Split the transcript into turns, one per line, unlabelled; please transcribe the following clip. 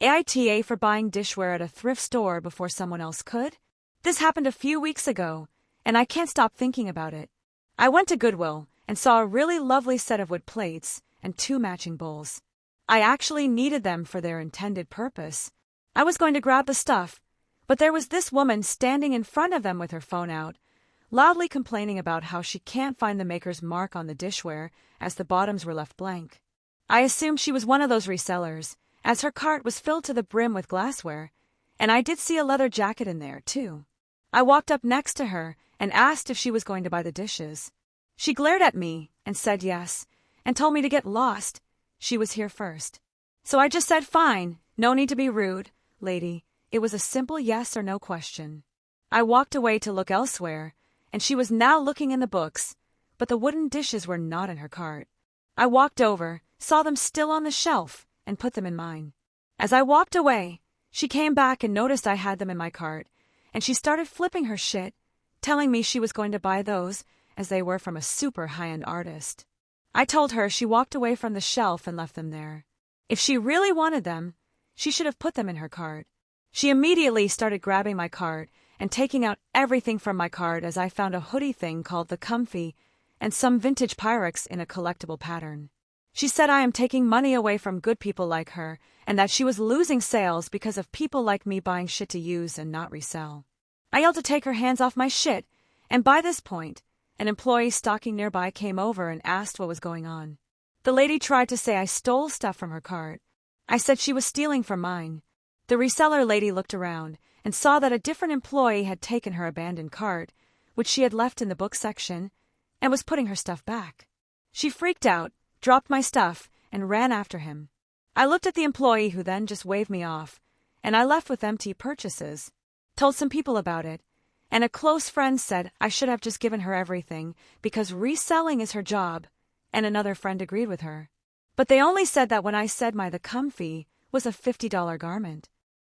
AITA for buying dishware at a thrift store before someone else could? This happened a few weeks ago, and I can't stop thinking about it. I went to Goodwill and saw a really lovely set of wood plates and 2 matching bowls. I actually needed them for their intended purpose. I was going to grab the stuff, but there was this woman standing in front of them with her phone out, loudly complaining about how she can't find the maker's mark on the dishware as the bottoms were left blank. I assumed she was one of those resellers, as her cart was filled to the brim with glassware, and I did see a leather jacket in there, too. I walked up next to her and asked if she was going to buy the dishes. She glared at me and said yes, and told me to get lost. She was here first. So I just said fine, no need to be rude, lady. It was a simple yes or no question. I walked away to look elsewhere, and she was now looking in the books, but the wooden dishes were not in her cart. I walked over, saw them still on the shelf, and put them in mine. As I walked away, she came back and noticed I had them in my cart, and she started flipping her shit, telling me she was going to buy those as they were from a super high-end artist. I told her she walked away from the shelf and left them there. If she really wanted them, she should have put them in her cart. She immediately started grabbing my cart and taking out everything from my cart as I found a hoodie thing called the Comfy and some vintage Pyrex in a collectible pattern. She said I am taking money away from good people like her and that she was losing sales because of people like me buying shit to use and not resell. I yelled to take her hands off my shit, and by this point, an employee stalking nearby came over and asked what was going on. The lady tried to say I stole stuff from her cart. I said she was stealing from mine. The reseller lady looked around and saw that a different employee had taken her abandoned cart, which she had left in the book section, and was putting her stuff back. She freaked out, dropped my stuff, and ran after him. I looked at the employee who then just waved me off, and I left with empty purchases. Told some people about it, and a close friend said I should have just given her everything because reselling is her job, and another friend agreed with her. But they only said that when I said the Comfy was a $50 garment.